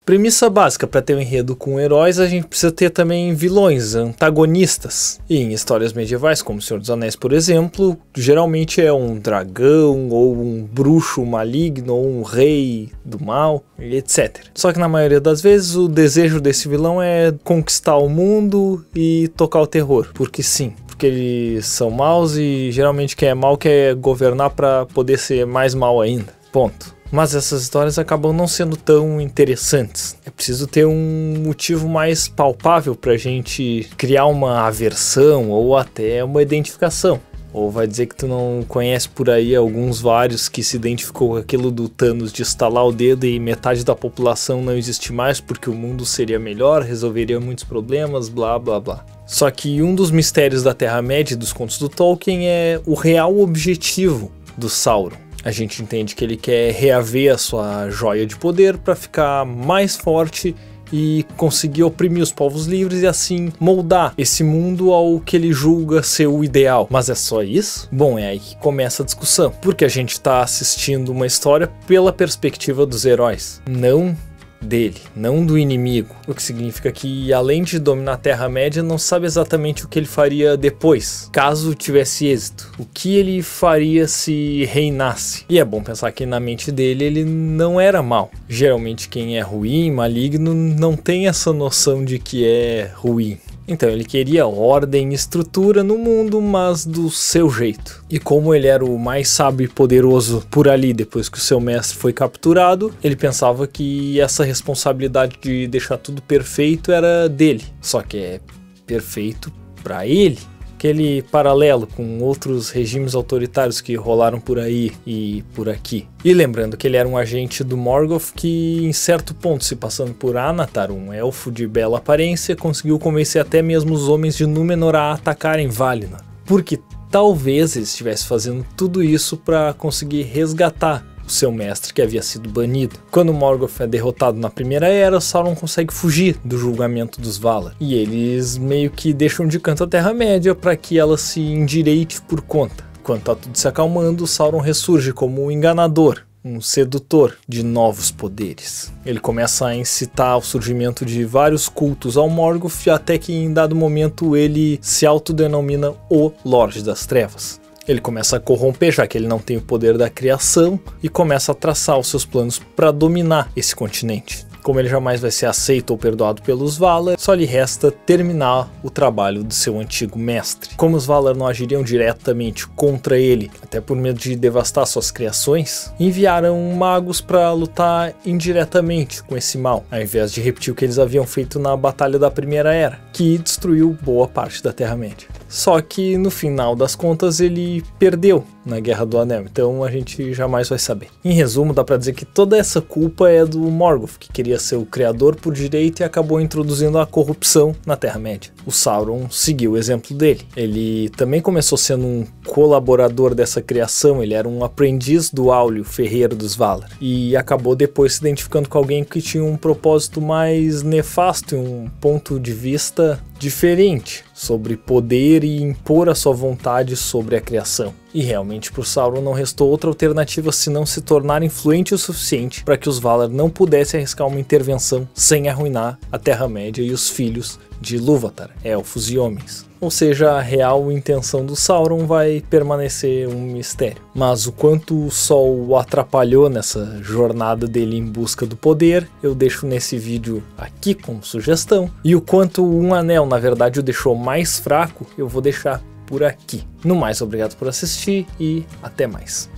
Premissa básica: para ter um enredo com heróis, a gente precisa ter também vilões, antagonistas. E em histórias medievais, como O Senhor dos Anéis, por exemplo, geralmente é um dragão, ou um bruxo maligno, ou um rei do mal, etc. Só que na maioria das vezes o desejo desse vilão é conquistar o mundo e tocar o terror, porque sim. Porque eles são maus e geralmente quem é mau quer governar para poder ser mais mal ainda. Ponto. Mas essas histórias acabam não sendo tão interessantes. É preciso ter um motivo mais palpável pra gente criar uma aversão ou até uma identificação. Ou vai dizer que tu não conhece por aí alguns vários que se identificou com aquilo do Thanos de estalar o dedo e metade da população não existe mais porque o mundo seria melhor, resolveria muitos problemas, blá blá blá. Só que um dos mistérios da Terra-média e dos contos do Tolkien é o real objetivo do Sauron. A gente entende que ele quer reaver a sua joia de poder para ficar mais forte e conseguir oprimir os povos livres e assim moldar esse mundo ao que ele julga ser o ideal. Mas é só isso? Bom, é aí que começa a discussão, porque a gente está assistindo uma história pela perspectiva dos heróis, não dele, não do inimigo, o que significa que além de dominar a Terra-média, não sabe exatamente o que ele faria depois, caso tivesse êxito, o que ele faria se reinasse. E é bom pensar que na mente dele ele não era mal. Geralmente quem é ruim, maligno, não tem essa noção de que é ruim. Então ele queria ordem e estrutura no mundo, mas do seu jeito. E como ele era o mais sábio e poderoso por ali depois que o seu mestre foi capturado, ele pensava que essa responsabilidade de deixar tudo perfeito era dele. Só que é perfeito para ele. Aquele paralelo com outros regimes autoritários que rolaram por aí e por aqui. E lembrando que ele era um agente do Morgoth que, em certo ponto, se passando por Anatar, um elfo de bela aparência, conseguiu convencer até mesmo os homens de Númenor a atacarem Valinor. Porque talvez ele estivesse fazendo tudo isso para conseguir resgatar o seu mestre que havia sido banido. Quando Morgoth é derrotado na Primeira Era, Sauron consegue fugir do julgamento dos Valar. E eles meio que deixam de canto a Terra-média para que ela se endireite por conta. Quando tá tudo se acalmando, Sauron ressurge como um enganador, um sedutor de novos poderes. Ele começa a incitar o surgimento de vários cultos ao Morgoth, até que em dado momento ele se autodenomina o Lorde das Trevas. Ele começa a corromper, já que ele não tem o poder da criação, e começa a traçar os seus planos para dominar esse continente. Como ele jamais vai ser aceito ou perdoado pelos Valar, só lhe resta terminar o trabalho de seu antigo mestre. Como os Valar não agiriam diretamente contra ele, até por medo de devastar suas criações, enviaram magos para lutar indiretamente com esse mal, ao invés de repetir o que eles haviam feito na Batalha da Primeira Era, que destruiu boa parte da Terra-média. Só que no final das contas ele perdeu na Guerra do Anel, então a gente jamais vai saber. Em resumo, dá pra dizer que toda essa culpa é do Morgoth, que queria ser o criador por direito e acabou introduzindo a corrupção na Terra-média. O Sauron seguiu o exemplo dele. Ele também começou sendo um colaborador dessa criação, ele era um aprendiz do Áuleo, ferreiro dos Valar, e acabou depois se identificando com alguém que tinha um propósito mais nefasto e um ponto de vista diferente sobre poder e impor a sua vontade sobre a criação. E realmente para o Sauron não restou outra alternativa senão se tornar influente o suficiente para que os Valar não pudessem arriscar uma intervenção sem arruinar a Terra-média e os filhos de Ilúvatar, elfos e homens. Ou seja, a real intenção do Sauron vai permanecer um mistério. Mas o quanto o Sol o atrapalhou nessa jornada dele em busca do poder, eu deixo nesse vídeo aqui como sugestão. E o quanto um anel, na verdade, o deixou mais fraco, eu vou deixar por aqui. No mais, obrigado por assistir e até mais.